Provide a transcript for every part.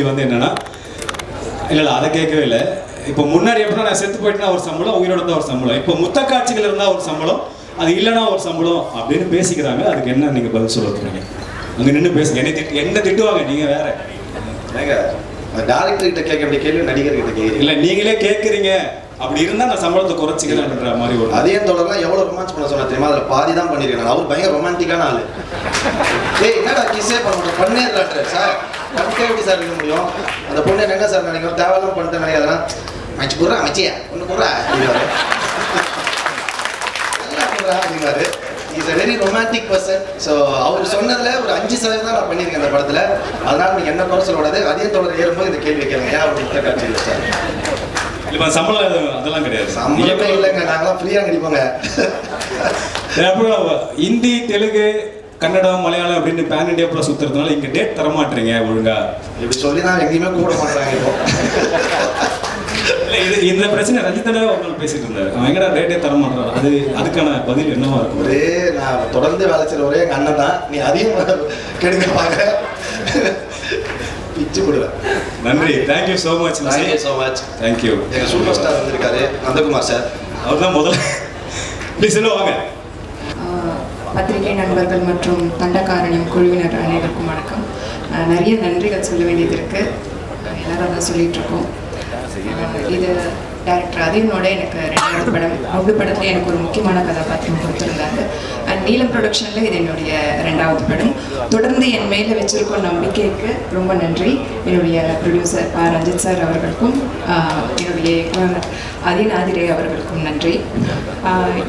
வந்து என்னன்னா, இல்லை அதை கேட்கவே இல்லை. இப்போ முன்னாடி எப்படின்னா நான் செத்து போயிட்டுனா ஒரு சம்பளம், உயிரோட இருந்தால் ஒரு சம்பளம், இப்போ முத்த காட்சிகள் இருந்தால் ஒரு சம்பளம், அது இல்லைனா ஒரு சம்பளம் அப்படின்னு பேசிக்கிறாங்க. அதுக்கு என்ன நீங்கள் பதில் சொல்ல போறீங்க? அங்கே நின்று பேசுங்க. என்ன திட்டுவாங்க, நீங்கள் வேற ஏங்க டேரக்டர் கிட்ட கேட்க வேண்டிய கேள்வி நடிகர் கிட்ட கேட்குறீங்க. இல்லை நீங்களே கேட்குறீங்க. அப்படி இருந்தால் நான் சம்பளத்தை குறைச்சிக்கிறேன்ற மாதிரி ஒரு அதே தொடர்லாம் எவ்வளோ ரொமான்ஸ் பண்ண சொன்ன தெரியுமா? அதில் பாதி தான் பண்ணியிருக்கேன். அவர் பயங்கர ரொமான்டிக்கான ஆள். ஏய் என்னடா கிஸ்ஸே பண்ண மாட்டேன் பண்ணிடுறாரு சார். பண்ணிட்டே எப்படி சார் இருக்க முடியும்? அந்த பொண்ணு என்ன சார் நினைக்கிறோம், தேவையில்லாம பண்ணிட்டு நினைக்காதான் மச்சு குடுறா மச்சியா ஒன்று குடுறா அப்படின்னாரு. நல்லா குடுறா அப்படின்னாரு. Is a very romantic person. So அவர் சொன்னதில் ஒரு 5% தான் நான் பண்ணியிருக்கேன் அந்த படத்தில். அதனால் நீங்கள் என்ன குறை சொல்லக்கூடாது. அதே தொடர் ஏறும்போது இந்த கேள்வி கேளுங்க. ஏன் அவர் முத்த காட்சி இல்லை சார்? இப்போ சம்பளம் அதெல்லாம் கிடையாது. சம்பளமே இல்லைங்க, நாங்களாம் ஃப்ரீயாக நடிப்போங்க. அப்புறம் ஹிந்தி, தெலுங்கு, கன்னடம், மலையாளம் அப்படின்னு பேன் இண்டியா ஃபுல்லாக சுற்றுறதுனால இங்கே டேட் தர மாட்டேறீங்க ஒழுங்கா. இப்படி சொல்லி தான் எங்கேயுமே கூட மாட்டாங்க இப்போ. இல்லை இது இந்த பிரச்சனை ரஞ்சித்தோட உங்களுக்கு பேசிட்டு இருந்தாரு. அவன் எங்கடா டேட்டே தர மாட்டான். அதுக்கான பதில் என்னவா இருக்கும்? ஒரே நான் தொடர்ந்து வேலை செய்கிற ஒரே எங்கள் அண்ணன் தான். நீ அதிகம் கெடுக்க பார்க்க பிச்சு கொடுவேன். நன்றி. Thank you so much. Thank you so much. Thank you. எங்கள் சூப்பர் ஸ்டார் வந்திருக்காரு நந்தகுமார் சார். அவர் தான் முதல்ல ப்ளீஸ் சொல்லுவாங்க. பத்திரிகை நண்பர்கள் மற்றும் தண்டகாரணியம் குழுவினர் அனைவருக்கும் வணக்கம். நிறைய நன்றிகள் சொல்ல வேண்டியது இருக்குது. எல்லாரும் தான் சொல்லிகிட்டு இருக்கோம். இது டைரக்டர் அதீனோட எனக்கு 2வது படம். 1 படத்தில் எனக்கு ஒரு முக்கியமான கதாபாத்திரம் கொடுத்துருந்தாங்க. அண்ட் நீலம் ப்ரொடக்ஷனில் இது என்னுடைய 2வது படம். தொடர்ந்து என் மேலே வச்சிருக்கும் நம்பிக்கைக்கு ரொம்ப நன்றி. என்னுடைய ப்ரொடியூசர் ரஞ்சித் சார் அவர்களுக்கும் என்னுடைய இயக்குனர் அதீன் ஆதிரே அவர்களுக்கும் நன்றி.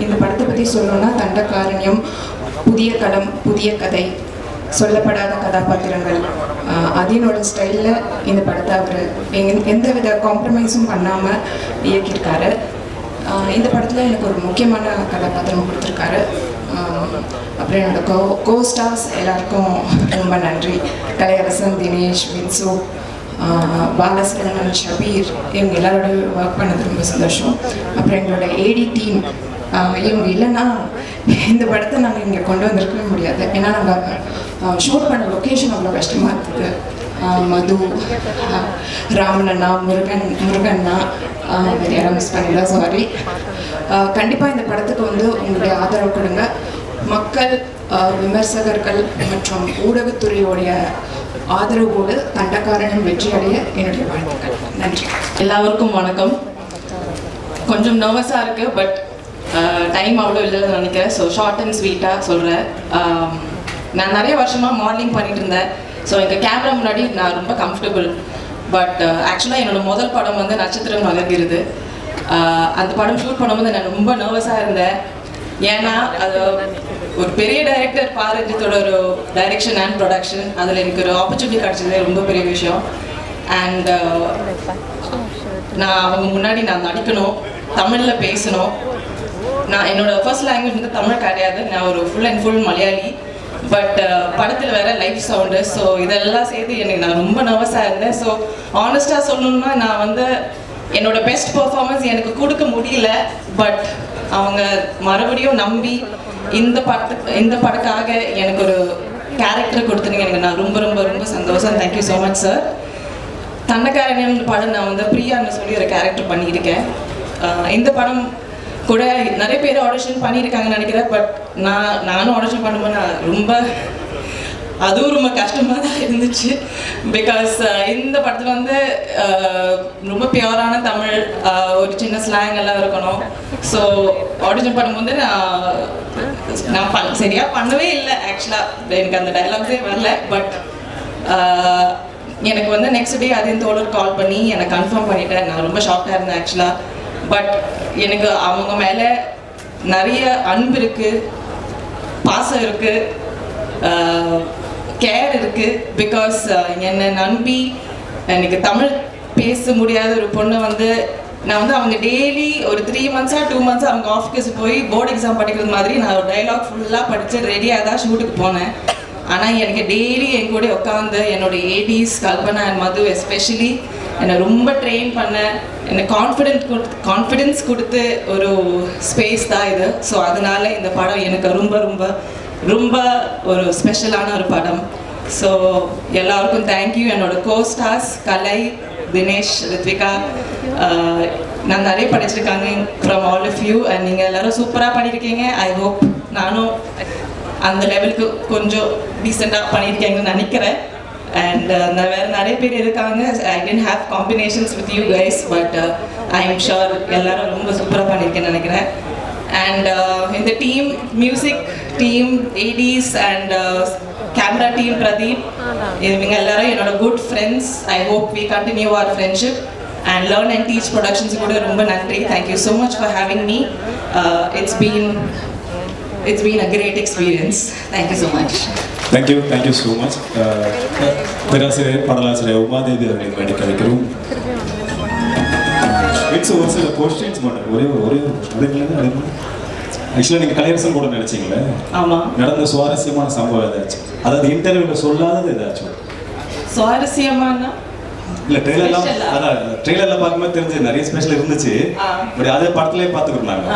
இந்த படத்தை பற்றி சொல்லணும்னா, தண்டகாரண்யம் புதிய களம், புதிய கதை, சொல்லப்படாத கதாபாத்திரங்கள். அதீனோட ஸ்டைலில் இந்த படத்தை அவர் எந்த வித காம்ப்ரமைஸும் பண்ணாமல் இயக்கியிருக்காரு. இந்த படத்தில் எனக்கு ஒரு முக்கியமான கதாபாத்திரம் கொடுத்துருக்காரு. அப்புறம் என்னோட கோ ஸ்டார்ஸ் எல்லாருக்கும் ரொம்ப நன்றி. கலையரசன், தினேஷ், வின்சு, பாலசரவணன், ஷபீர், இவங்க எல்லாரோடையும் ஒர்க் பண்ணது ரொம்ப சந்தோஷம். அப்புறம் எங்களோட ஏடி டீம், இவங்க இல்லைன்னா இந்த படத்தை நாங்கள் இங்கே கொண்டு வந்திருக்கவே முடியாது. ஏன்னா நாங்கள் ஷூட் பண்ண லொக்கேஷன் அவ்வளோ கஷ்டமாக இருக்குது. மது, ராமண்ணா, முருகண்ணா, வேறு யாரும் மிஸ் பண்ணிடா, சாரி. கண்டிப்பாக இந்த படத்துக்கு வந்து உங்களுடைய ஆதரவு கொடுங்க. மக்கள், விமர்சகர்கள் மற்றும் ஊடகத்துறையோடைய ஆதரவோடு தண்டகாரண்யம் வெற்றி அடைய என்னுடைய வாழ்த்துக்கள். நன்றி. எல்லாருக்கும் வணக்கம். கொஞ்சம் நர்வஸாக இருக்குது, பட் டைம் அவ்வளோ இல்லைன்னு நினைக்கிறேன். ஸோ ஷார்ட் அண்ட் ஸ்வீட்டாக சொல்கிறேன். நான் நிறைய வருஷமாக மாடலிங் பண்ணிட்டு இருந்தேன். ஸோ எங்கள் கேமரா முன்னாடி நான் ரொம்ப கம்ஃபர்டபுள். பட் ஆக்சுவலாக என்னோடய முதல் படம் வந்து நட்சத்திரம் மலர்கிறது. அந்த படம் ஷூட் பண்ணும்போது நான் ரொம்ப நர்வஸாக இருந்தேன். ஏன்னா அது ஒரு பெரிய டைரக்டர் பாரஞ்சித்தோட ஒரு டைரெக்ஷன் அண்ட் ப்ரொடக்ஷன். அதில் எனக்கு ஒரு ஆப்பர்ச்சுனிட்டி கிடச்சது ரொம்ப பெரிய விஷயம். அண்ட் நான் அவங்க முன்னாடி நான் நடிக்கணும், தமிழில் பேசணும். நான் என்னோடய ஃபர்ஸ்ட் லாங்குவேஜ் வந்து தமிழ் கிடையாது. நான் ஒரு full and full Malayali. But படத்தில் வேறு லைஃப் சவுண்டு. ஸோ இதெல்லாம் சேர்த்து எனக்கு நான் ரொம்ப நர்வஸாக இருந்தேன். ஸோ ஆனஸ்ட்டாக சொல்லணுன்னா, நான் வந்து என்னோட பெஸ்ட் பர்ஃபார்மன்ஸ் எனக்கு கொடுக்க முடியல. பட் அவங்க மறுபடியும் நம்பி இந்த படத்துக்காக எனக்கு ஒரு கேரக்டர் கொடுத்துருங்க. எனக்கு நான் ரொம்ப ரொம்ப ரொம்ப சந்தோஷம். Thank you so much sir. Dandakaranya படம் நான் வந்து பிரியான்னு சொல்லி ஒரு கேரக்டர் பண்ணியிருக்கேன். இந்த படம் கூட நிறைய பேர் ஆடிஷன் பண்ணியிருக்காங்கன்னு நினைக்கிறேன். பட் நானும் ஆடிஷன் பண்ணும்போது நான் ரொம்ப அதுவும் ரொம்ப கஷ்டமாக தான் இருந்துச்சு. பிகாஸ் இந்த படத்தில் வந்து ரொம்ப பியூரான தமிழ், ஒரு சின்ன ஸ்லாங் எல்லாம் இருக்கணும். ஸோ ஆடிஷன் பண்ணும்போது நான் சரியாக பண்ணவே இல்லை. ஆக்சுவலாக எனக்கு அந்த டைலாக்ஸே வரல. பட் எனக்கு வந்து நெக்ஸ்ட் டே அதே தோழர் கால் பண்ணி எனக்கு கன்ஃபார்ம் பண்ணிட்டேன். நான் ரொம்ப ஷாக்காக இருந்தேன் ஆக்சுவலாக. பட் எனக்கு அவங்க மேலே நிறைய அன்பு இருக்குது, பாசம் இருக்குது, கேர் இருக்குது. பிகாஸ் என்னை நம்பி எனக்கு தமிழ் பேச முடியாத ஒரு பொண்ணு வந்து நான் வந்து அவங்க டெய்லி ஒரு 3 months 2 months அவங்க ஆஃபீஸ் போய் போர்டு எக்ஸாம் படிக்கிறது மாதிரி நான் ஒரு டைலாக் ஃபுல்லாக படித்து ரெடியாக தான் ஷூட்டுக்கு போனேன். ஆனால் எனக்கு டெய்லி என் கூட உட்காந்து என்னோடய ADs Kalpana and Madhu especially என்னை ரொம்ப ட்ரெயின் பண்ண, என்னை கான்ஃபிடென்ஸ் கொடுத்து ஒரு ஸ்பேஸ் தான் இது. ஸோ அதனால் இந்த படம் எனக்கு ரொம்ப ரொம்ப ரொம்ப ஒரு ஸ்பெஷலான ஒரு படம். ஸோ எல்லாருக்கும் தேங்க்யூ. என்னோட கோஸ்டார்ஸ் கலை, தினேஷ், ரித்விகா, நான் நிறைய படிச்சிருக்காங்க from all of you. And நீங்கள் எல்லோரும் சூப்பராக பண்ணியிருக்கீங்க. ஐ ஹோப் நானும் அந்த லெவலுக்கு கொஞ்சம் டீசெண்டாக பண்ணியிருக்கேங்கன்னு நினைக்கிறேன். அண்ட் வேறு நிறைய பேர் இருக்காங்க. I tend have combinations with you guys, but I am sure எல்லாரும் ரொம்ப சூப்பராக பண்ணியிருக்கேன்னு நினைக்கிறேன். அண்ட் இந்த team, music team, ADs and camera team, Pradeep, இவங்க எல்லாரும் என்னோட good friends. I hope we continue our friendship. And learn and teach productions கூட ரொம்ப நன்றி. Thank you so much for having me. It's been a great experience. Thank you so much. Thank you so much. பேராசிரியர் பாடலாசிரியர் உமாதேவி அவர்களுக்கு வேண்டி கிடைக்கிறோம். It's ஒரு சில questions மட்டும் ஒரே ஆக்சுவலாக நீங்கள் கலையரசன் கூட நினைச்சீங்களே? ஆமாம். நடந்த சுவாரஸ்யமான சம்பவம் ஏதாச்சும், அதாவது இன்டர்வியூவில் சொல்லாதது ஏதாச்சும் சுவாரஸ்யமான இல்லை ட்ரெயிலர்லாம், அதான் ட்ரெயிலரில் பார்க்கும்போது தெரிஞ்சு நிறைய ஸ்பெஷல் இருந்துச்சு. பட் அதே படத்துலேயே பார்த்துக்கிட்டாங்க.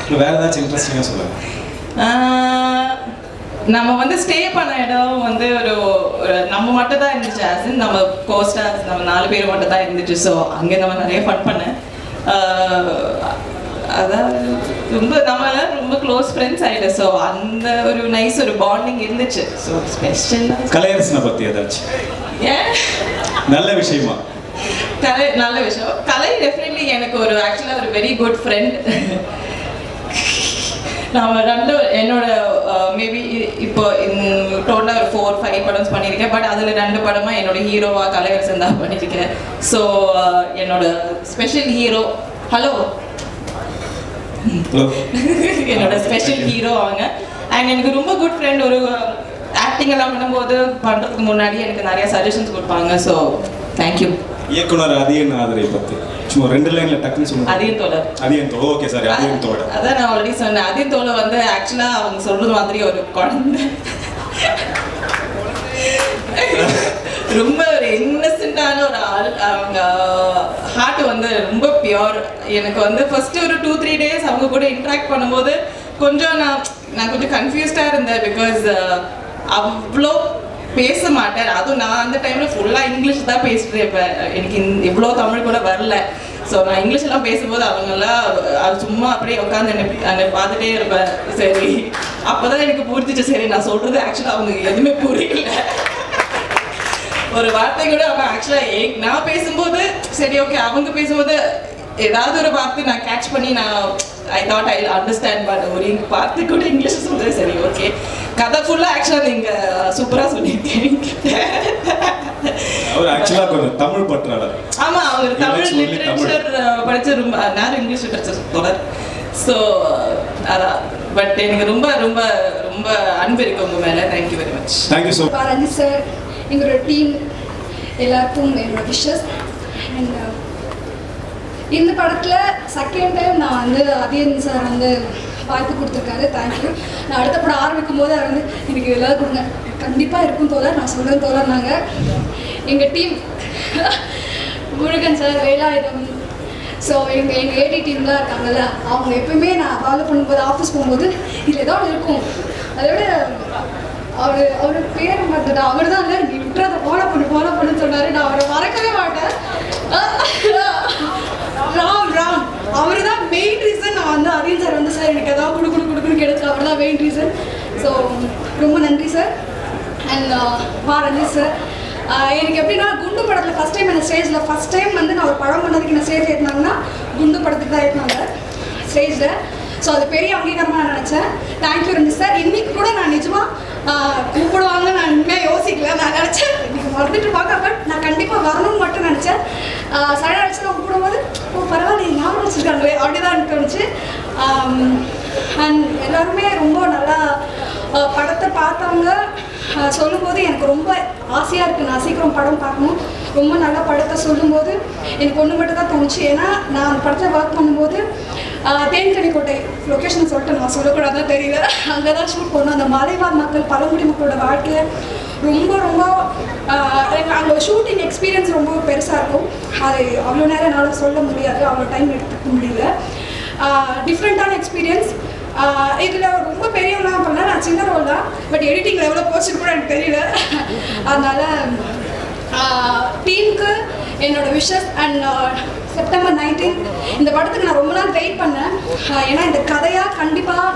இல்லை வேறு ஏதாச்சும் இன்ட்ரெஸ்டிங்காக சொல்லுங்கள். நம்ம வந்து ஸ்டே பண்ண இடம் வந்து ஒரு நம்ம மட்டும் தான் இருந்துச்சு. ஆஸ் இன் நம்ம கோஸ்டார்ஸ் நம்ம 4 பேர் மட்டும் தான் இருந்துச்சு. ஸோ அங்கே நம்ம நிறைய ஃபன் பண்ணேன். அதான் ரொம்ப நம்மளாம் ரொம்ப க்ளோஸ் ஃப்ரெண்ட்ஸ் ஆகிட்டேன். ஸோ அந்த ஒரு நைஸ் ஒரு பாண்டிங் இருந்துச்சு. ஸோ ஸ்பெஷல் கலையரசனை பற்றி ஏதாச்சும் ஏன் நல்ல விஷயமா? கலை நல்ல விஷயம். கலை டெஃபினெட்லி எனக்கு ஒரு ஆக்சுவலாக ஒரு வெரி குட் ஃப்ரெண்ட். நான் என்னோட மேபி இப்போ டோட்டலாக ஒரு 4-5 படம்ஸ் பண்ணியிருக்கேன். பட் அதில் 2 படமாக என்னோட ஹீரோவாக கலையரசன் தான் பண்ணியிருக்கேன். ஸோ என்னோட ஸ்பெஷல் ஹீரோ என்னோட ஸ்பெஷல் ஹீரோ அவங்க. அண்ட் எனக்கு ரொம்ப குட் ஃப்ரெண்ட். ஒரு ஆக்டிங் எல்லாம் பண்ணுறதுக்கு முன்னாடி எனக்கு நிறைய சஜஷன்ஸ் கொடுப்பாங்க. So thank you. இயக்குனர் அதியன் ஆதரை பற்றி சும்மா 2 லைன்ல டக்குன்னு சொல்லுங்க. அதியன் தோழர். ஓகே சாரி, அதியன் தோழர். அதான் நான் ஆல்ரெடி சொன்னேன். அதியன் தோழர் வந்து ஆக்சுவலாக அவங்க சொல்றது மாதிரி ஒரு குழந்தை, ரொம்ப ஒரு இன்னசென்ட்டான ஒரு ஆள். அவங்க ஹார்ட் வந்து ரொம்ப பியோர். எனக்கு வந்து ஃபர்ஸ்ட் ஒரு 2-3 டேஸ் அவங்க கூட இன்ட்ராக்ட் பண்ணும்போது கொஞ்சம் நான் கொஞ்சம் கன்ஃபியூஸ்டாக இருந்தேன். பிகாஸ் அவ்வளோ பேச மாட்டேன். அதுவும் நான் அந்த டைமில் ஃபுல்லாக இங்கிலீஷ் தான் பேசிட்டு இருப்பேன். எனக்கு இவ்வளோ தமிழ் கூட வரல. ஸோ நான் இங்கிலீஷ் எல்லாம் பேசும்போது அவங்கெல்லாம் அது சும்மா அப்படியே உட்காந்து என்னை பார்த்துட்டே இருப்பேன். சரி, அப்போ தான் எனக்கு புரிஞ்சிச்சு. சரி, நான் சொல்கிறது ஆக்சுவலாக அவங்க எதுவுமே புரியல. ஒரு வார்த்தை கூட அவங்க ஆக்சுவலாக நான் பேசும்போது சரி ஓகே, அவங்க பேசும்போது ஏதாவது ஒரு வார்த்தை நான் கேட்ச் பண்ணி I thought I understand. But ஒரு வார்த்தை கூட இங்கிலீஷ் சொல்கிறது சரி ஓகே. கதை ஃபுல்லாக ஆக்சுவலாக நீங்கள் சூப்பராக சொல்லியிருக்கீங்க. அவர் ஆக்சுவலாக கொஞ்சம் தமிழ் பற்றாளர். ஆமாம், அவர் தமிழ் லிட்ரேச்சர் படித்த ரொம்ப நேரம் இங்கிலீஷ் லிட்ரேச்சர் தொடர். ஸோ அதான். பட் எனக்கு ரொம்ப ரொம்ப ரொம்ப அன்பு இருக்கு உங்கள் மேலே. Thank you very much. Thank you so much. Ranjith sir, எங்களோட டீம் எல்லாருக்கும் என்னோட விஷஸ். அண்ட் இந்த படத்தில் செகண்ட் டைம் நான் வந்து அதியன் சார் வந்து வாய்ப்பு கொடுத்துருக்காரு. தேங்க்யூ. நான் அடுத்த படம் ஆரம்பிக்கும் போது அவர் வந்து எனக்கு இதெல்லாம் கொடுங்க, கண்டிப்பாக இருக்கும் தோழர், நான் சொல்கிறேன் தோழர். நாங்கள் எங்கள் team Murugan sir, Velayutham, so எங்கள் ஏடி டீம்லாம் இருக்காங்கல்ல, அவங்க எப்பவுமே நான் ஃபாலோ பண்ணும்போது ஆஃபீஸ் போகும்போது இதில் ஏதாவது இருக்கும். அதோட அவர் பேரை பார்த்துட்டா அவர் தான் இல்லை நீ விட்டுறதை ஃபாலோ பண்ணுன்னு சொன்னார். நான் அவரை மறக்கவே மாட்டேன். ராம் அவர் தான் மெயின் ரீசன். நான் வந்து அதியன் சார் வந்து சார் எனக்கு ஏதாவது கொடுக்குன்னு கிடைச்சது, அவர் தான் மெயின் ரீசன். ஸோ ரொம்ப நன்றி சார். அண்ட் ரஞ்சித் சார், எனக்கு எப்படின்னா குண்டு படத்தில் ஃபஸ்ட் டைம் வந்து நான் ஒரு படம் பண்ணதுக்கு என்ன ஸ்டேஜ் ஏற்றினாங்கன்னா குண்டு படத்துக்கு தான் ஏற்றினாங்க ஸ்டேஜில். ஸோ அது பெரிய அங்கீகாரமாக நான் நினச்சேன். Thank you Ranjith sir. இன்றைக்கி கூட நான் நிஜமாக கூப்பிடுவாங்க நான் இனிமேல் யோசிக்கல. நான் நினச்சேன் இன்றைக்கி மறந்துட்டு பார்க்க, பட் நான் கண்டிப்பாக வரணும்னு மட்டும் நினச்சேன். சடனாக நினச்சி நான் கூப்பிடும்போது பரவாயில்ல ஞாபகம் வச்சுருக்காங்களே அப்படிதான் தோணுச்சு. அண்ட் எல்லாருமே ரொம்ப நல்லா படத்தை பார்த்தவங்க சொல்லும்போது எனக்கு ரொம்ப ஆசையாக இருக்குது. நான் சீக்கிரம் படம் பார்க்கணும். ரொம்ப நல்லா படத்தை சொல்லும்போது எனக்கு ஒன்று மட்டும் தான் தோணுச்சு. ஏன்னா நான் அந்த படத்தில் ஒர்க் பண்ணும்போது தேன்கனிக்கோட்டை லொக்கேஷன் சொல்லிட்டு நான் சொல்லக்கூடாதான் தெரியல, அங்கே தான் ஷூட் பண்ணோம். அந்த மலைவாழ் மக்கள் பழங்குடி மக்களோட வாழ்க்கையை ரொம்ப ரொம்ப அங்கே ஷூட்டிங் எக்ஸ்பீரியன்ஸ் ரொம்ப பெருசாக இருக்கும். அது அவ்வளோ நேரம் என்னால் சொல்ல முடியாது, அவ்வளோ டைம் எடுத்துக்க முடியல. டிஃப்ரெண்ட்டான எக்ஸ்பீரியன்ஸ். இதில் ரொம்ப பெரியவங்களாம் பண்ணல, நான் சின்ன ரோல் தான். பட் எடிட்டிங்கில் எவ்வளோ போச்சுன்னு கூட எனக்கு தெரியல. அதனால் டீமுக்கு என்னோட விஷஸ் அண்ட் செப்டம்பர் 19 இந்த படத்துக்கு நான் ரொம்ப நாள் வெயிட் பண்ணேன். ஏன்னா இந்த கதையாக கண்டிப்பாக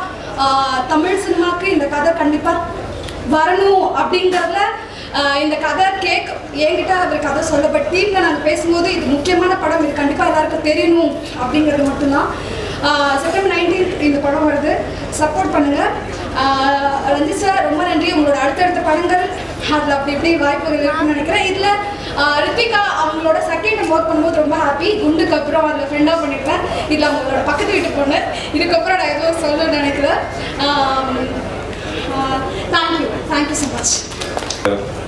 தமிழ் சினிமாவுக்கு இந்த கதை கண்டிப்பாக வரணும் அப்படிங்கிறதுல இந்த கதை என்கிட்ட அவர் கதை சொல்ல, பட் டீமில் நாங்கள் பேசும்போது இது முக்கியமான படம், இது கண்டிப்பாக எல்லாருக்கும் தெரியணும் அப்படிங்கிறது மட்டும்தான். செப்டம்பர் 19 இந்த படம் வருது, சப்போர்ட் பண்ணுங்கள். ரஞ்சித் சார் ரொம்ப நன்றி. உங்களோட அடுத்தடுத்த படங்கள் அதில் அப்படி இப்படி வாய்ப்புகள் இருக்குன்னு நினைக்கிறேன். இதில் ரித்திகா அவங்களோட செகண்ட் டைம் ஒர்க் பண்ணும்போது ரொம்ப ஹாப்பி. குண்டுக்கு அப்புறம் அதில் ஃப்ரெண்டாக பண்ணிக்கிறேன். இதில் அவங்களோட பக்கத்து வீட்டு பொண்ணு. இதுக்கப்புறம் நான் எதுவும் சொல்ல நினைக்கிறேன். Thank you so much.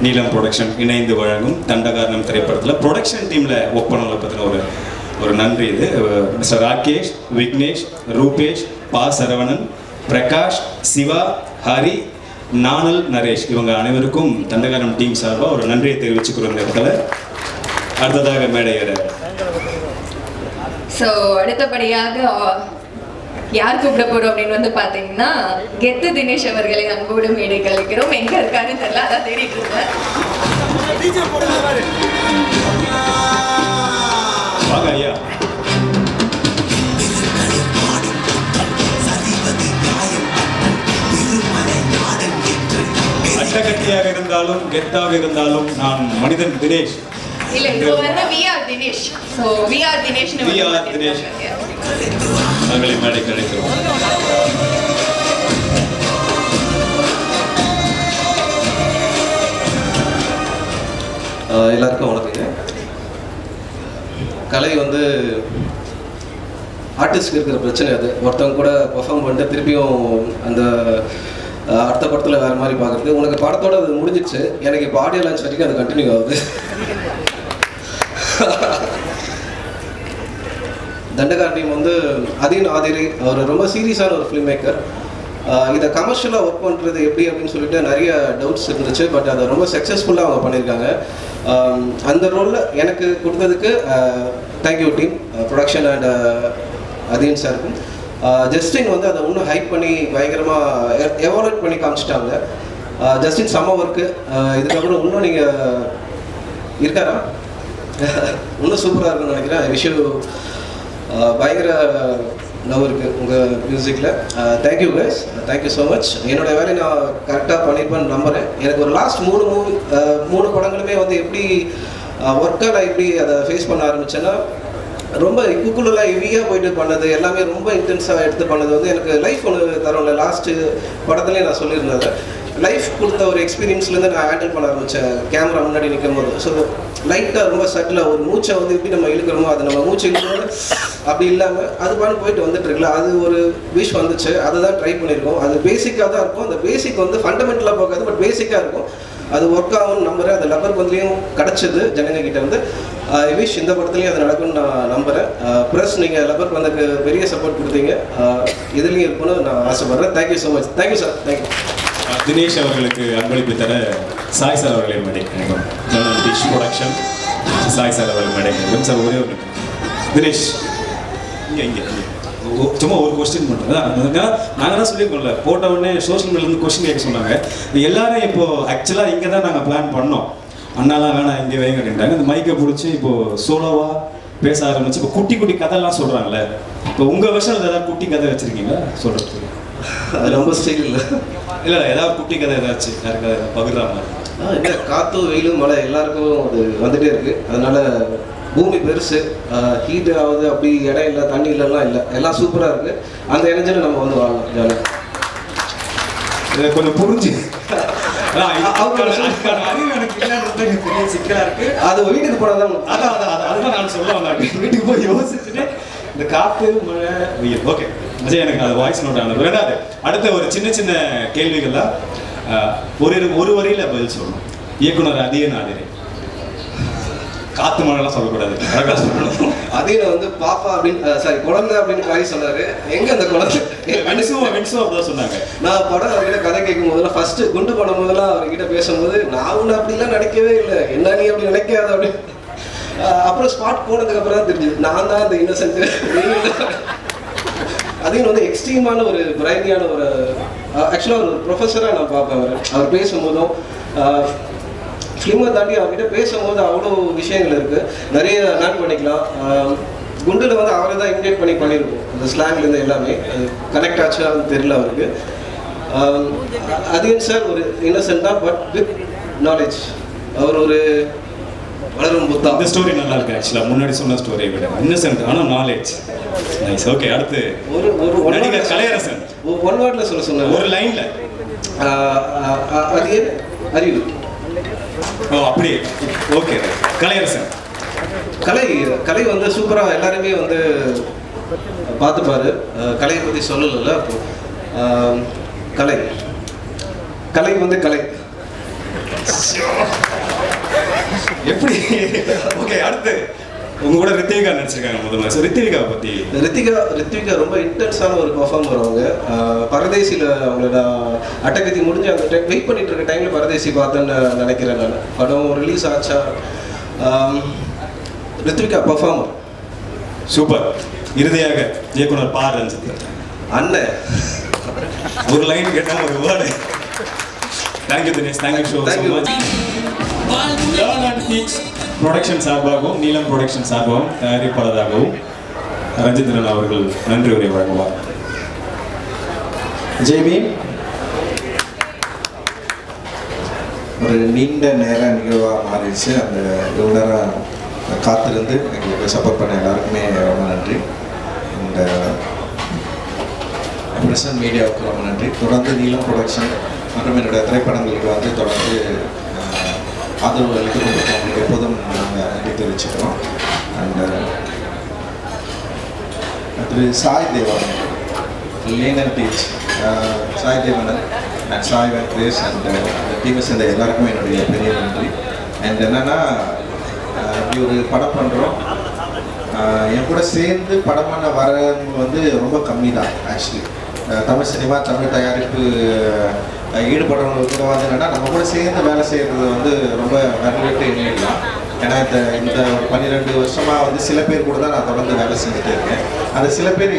நீலம் ப்ரொடக்ஷன் இணைந்து வழங்கும் தண்டகாரணம் திரைப்படத்தில் ப்ரொடக்ஷன் டீமில் ஒர்க் பண்ணவங்களை பற்றின ஒரு நன்றி இது. மிஸ்டர் ராகேஷ், விக்னேஷ், ரூபேஷ், பா சரவணன், பிரகாஷ், சிவா, ஹரி, நானல், நரேஷ் இவங்க அனைவருக்கும் தண்டகாரணம் டீம் சார்பாக ஒரு நன்றியை தெரிவிச்சுக்கிறோம் இந்த இடத்துல. அடுத்ததாக மேடையற ஸோ அடுத்தபடியாக யார் கூப்பிட போறோம் அப்படின்னு பார்த்தீங்கன்னா கெத்து தினேஷ் அவர்களை அன்போடு மேடை கழிக்கிறோம். எங்க இருக்காருன்னு தெரியல, அதான் தேடிட்டு இருந்தேன். வாங்க ஐயா. அட்டகட்டியாக இருந்தாலும் கெத்தாக இருந்தாலும் நான் மனிதன் தினேஷ். இல்ல இப்போ வந்து VR Dinesh. So VR Dinesh அவர்களை மேடை கிடைக்கிறோம். எல்லாருக்கும் வணக்கங்க. கலை வந்து ஆர்டிஸ்ட்க்கு இருக்கிற பிரச்சனை அது. ஒருத்தவங்க கூட பெர்ஃபார்ம் பண்ணிட்டு திருப்பியும் அந்த அடுத்த படத்தில் வேறு மாதிரி பார்க்குறது. உனக்கு படத்தோட அது முடிஞ்சிச்சு, எனக்கு இப்போ ஆடியோ லான்ச் வரைக்கும் அது கண்டினியூ ஆகுது. தண்டகார் டீம் வந்து அதீன் ஆதிரி அவர் ரொம்ப சீரியஸான ஒரு ஃபிலிம் மேக்கர். இதை கமர்ஷியலாக ஒர்க் பண்ணுறது எப்படி அப்படின்னு சொல்லிட்டு நிறைய டவுட்ஸ் இருந்துச்சு. பட் அதை ரொம்ப சக்ஸஸ்ஃபுல்லாக அவங்க பண்ணியிருக்காங்க. அந்த ரோலில் எனக்கு கொடுத்ததுக்கு thank you team, production and Atin சாருக்கும். ஜஸ்டின் வந்து அதை இன்னும் ஹைப் பண்ணி பயங்கரமாக எவாலுவேட் பண்ணி காமிச்சிட்டாங்க. ஜஸ்டின் செம்ம ஒர்க்கு. இதுக்கப்புறம் இன்னும் நீங்கள் இருக்காரா இன்னும் சூப்பராக இருக்குன்னு நினைக்கிறேன். விஷயம் பயங்கர லவ் இருக்குது உங்கள் மியூசிக்கில். Thank you guys, thank you so much. என்னோடய வேலையை நான் கரெக்டாக பண்ணியிருப்பேன்னு நம்புகிறேன். எனக்கு ஒரு லாஸ்ட் 3 படங்களுமே வந்து எப்படி ஒர்க்காக நான் எப்படி அதை ஃபேஸ் பண்ண ஆரம்பித்தேன்னா, ரொம்ப குக்குலெலாம் ஹெவியாக போயிட்டு பண்ணது எல்லாமே ரொம்ப இன்டென்ஸாக எடுத்து பண்ணது வந்து எனக்கு லைஃப் ஒன்று தரோம்ல. லாஸ்ட்டு படத்துலேயே நான் சொல்லியிருந்தேன், லைஃப் கொடுத்த ஒரு எக்ஸ்பீரியன்ஸ்லேருந்து நான் ஹேண்டில் பண்ண ஆரம்பித்தேன் கேமரா முன்னாடி நிற்கும் போது. ஸோ லைட்டாக ரொம்ப சட்டிலாக ஒரு மூச்சை வந்து எப்படி நம்ம இழுக்கிறோமோ அது நம்ம மூச்சை இழுக்கிறது அப்படி இல்லாமல் அது பண்ணி போயிட்டு வந்துட்டு இருக்குல்ல, அது ஒரு விஷ் வந்துச்சு. அதை தான் ட்ரை பண்ணியிருக்கோம். அது பேசிக்காக தான் இருக்கும். அந்த பேசிக் வந்து ஃபண்டமெண்டலாக போகாது, பட் பேசிக்காக இருக்கும். அது ஒர்க் ஆகும்னு நம்புகிறேன். அது லப்பர் பந்துலேயும் கிடச்சிது ஜனங்க கிட்ட வந்து. ஐ விஷ் இந்த படத்துலையும் அது நடக்கும்னு நான் நம்புகிறேன். ப்ளஸ் நீங்கள் லப்பர் பந்துக்கு பெரிய சப்போர்ட் கொடுத்தீங்க, இதுலேயும் இருக்குன்னு நான் ஆசைப்பட்றேன். Thank you so much. Thank you sir. Thank you. Dinesh அவர்களுக்கு அன்பளிப்பு தர சாய் சார் அவர்களை மேடை கிடைக்கும். டிஷ் ப்ரொடக்ஷன் சாய் சார் அவர்கள் மேடை கிடைக்கும். சார் ஒரே ஒரு தினேஷ் இங்கே சும்மா ஒரு கொஸ்டின் மட்டும் தான். நாங்கள் தான் சொல்லியிருக்கோம்ல, போட்ட உடனே சோஷியல் மீடியாவிலேருந்து கொஸ்டின் கேட்க சொன்னாங்க. எல்லாரும் இப்போது ஆக்சுவலாக இங்கே தான் நாங்கள் பிளான் பண்ணோம், அண்ணாலாம் வேணாம் இங்கே வைங்க அப்படின்ட்டாங்க. இந்த மைக்கை பிடிச்சி இப்போது சோலோவாக பேச ஆரம்பிச்சு இப்போ குட்டி குட்டி கதைலாம் சொல்கிறாங்களே. இப்போ உங்கள் வருஷம் ஏதாவது குட்டி கதை வச்சுருக்கீங்களா சொல்கிறதுக்கு? அது ரொம்ப ஸ்டைல் இல்லை இல்லை, ஏதாவது குட்டி கதை ஏதாச்சும் யாருக்காவது பகிர்ற மாதிரி? இல்லை, காற்று வெயிலும் மழை எல்லாருக்கும் அது வந்துகிட்டே இருக்குது. அதனால் பூமி பெருசு, ஹீட் ஆகுது, அப்படி இடம் இல்லை, தண்ணி இல்லைலாம் இல்லை, எல்லாம் சூப்பராக இருக்குது. அந்த எனர்ஜியில் நம்ம வந்து வாழலாம் ஜாலியாக. இதை கொஞ்சம் புரிஞ்சு சிக்கலாக இருக்குது. அது வீட்டுக்கு போனால் தான் அதுதான் நான் சொல்ல வந்தேன். வீட்டுக்கு போய் யோசிச்சுட்டு இந்த காற்று மழை வெயில் ஓகே விஜய் எனக்கு அது வாய்ஸ் நோட் ஆனது. ரெண்டாவது அடுத்த ஒரு சின்ன சின்ன கேள்விகள்லாம் ஒரு வரியில் பதில் சொல்லணும். இயக்குனர் அதீன் ஆதிரி. காத்து மழைலாம் சொல்லக்கூடாது, அழகாக சொல்லணும். அதீன வந்து பாப்பா அப்படின்னு சாரி குழந்தை அப்படின்னு மாதிரி சொன்னார். எங்கே அந்த குழந்தை வென்சோ அப்படிதான் சொன்னாங்க. நான் படம் அவர்கிட்ட கதை கேட்கும் போதெல்லாம் ஃபஸ்ட்டு குண்டு படம் போதெல்லாம் அவர்கிட்ட பேசும்போது நான் ஒன்று அப்படிலாம் நினைக்கவே இல்லை, என்ன நீ அப்படி நினைக்காத அப்படின்னு. அப்புறம் ஸ்பாட் போனதுக்கப்புறம் தான் தெரிஞ்சுது நான் தான் அந்த இன்னசென்ட்டு. அதையும் வந்து எக்ஸ்ட்ரீமான ஒரு பிரைனியான ஒரு ஆக்சுவலாக ஒரு ப்ரொஃபஸராக நான் பார்ப்பேன். அவர் பேசும்போதும் ஃபிலிமை தாண்டி அவர்கிட்ட பேசும்போது அவ்வளோ விஷயங்கள் இருக்குது, நிறைய லேர்ன் பண்ணிக்கலாம். குண்டில் வந்து அவரை தான் இமிடேட் பண்ணியிருக்கோம், அந்த ஸ்லாங்லேருந்து எல்லாமே கனெக்ட் ஆச்சுன்னு தெரியல அவருக்கு. அதீன் சார் ஒரு இன்னசென்ட்டாக பட் வித் நாலேஜ், அவர் ஒரு வளரும் புத்தா. இந்த ஸ்டோரி நல்லா இருக்கு ஆக்சுவலாக, முன்னாடி சொன்ன ஸ்டோரியை விட இன்னசென்ட் ஆனால் நாலேஜ். நைஸ். ஓகே, அடுத்து ஒரு நடிகர் கலையரசன். ஒன் வேர்டில் சொன்னாங்க, ஒரு லைன்ல. அது அறிவு. ஓ அப்படி. ஓகே, கலையரசன். கலை வந்து சூப்பராக எல்லாருமே வந்து பார்த்துப்பாரு. கலையை பற்றி சொல்லலைல்ல, அப்போ கலை வந்து கலை எப்படி? ஓகே, அடுத்து உங்க கூட ரித்திவிகா நடிச்சிருக்காங்க முதல்ல. ஸோ ரித்திவிகா பற்றி. ரித்விகா ரொம்ப இன்டென்ஸான ஒரு பர்ஃபார்மர். அவங்க பரதேசியில் அவங்கள நான் அட்டகத்தி முடிஞ்சு அந்த டைம் வெயிட் பண்ணிட்டு இருக்க டைமில் பரதேசி பார்த்தேன்னு நினைக்கிறேன். நான் படம் ரிலீஸ் ஆச்சா. Rithvika performer super. இறுதியாக இயக்குனர் பா. ரஞ்சித் அண்ணன் ஒரு லைன் கேட்டால் ஒரு word. Thank you Dinesh, thank you so much. Learn and teach production சார்பாகவும் நீலம் ப்ரொடக்ஷன் சார்பாகவும் தயாரிப்பாளராகவும் ரஞ்சித்ரன் அவர்கள் நன்றி உரை வழங்குவார். ஜெய்பி, ஒரு நீண்ட நேர நிகழ்வாக மாறிடுச்சு. அந்த இவ்வளோ நேரம் காத்திருந்து எங்களுக்கு சப்போர்ட் பண்ண எல்லாருக்குமே ரொம்ப நன்றி. இந்த பிரசன்ட் மீடியாவுக்கு ரொம்ப நன்றி. தொடர்ந்து நீலம் ப்ரொடக்ஷன் மற்றும் என்னுடைய திரைப்படங்களுக்கு வந்து தொடர்ந்து ஆதரவு அளித்து கொடுத்தவங்களுக்கு எப்போதும் நாங்கள் நன்றி தெரிவிச்சுக்கிறோம். அண்ட் திரு Sai Devan, learn and teach, Sai Devanan and Sai Venkatesh and டீமை சேர்ந்த எல்லாருக்குமே என்னுடைய பெரிய நன்றி. அண்ட் என்னென்னா, இப்படி ஒரு படம் பண்ணுறோம், என் கூட சேர்ந்து படம் பண்ண வரவங்க வந்து ரொம்ப கம்மி தான் ஆக்சுவலி. தமிழ் சினிமா, தமிழ் தயாரிப்பு ஈடுபடுறவங்க கூட வந்து என்னென்னா, நம்ம கூட சேர்ந்து வேலை செய்கிறது வந்து ரொம்ப வரவேற்று எண்ணிடலாம். ஏன்னா இந்த 12 வருஷமாக வந்து சில பேர் கூட தான் நான் தொடர்ந்து வேலை செஞ்சுட்டு இருக்கேன். அந்த சில பேர்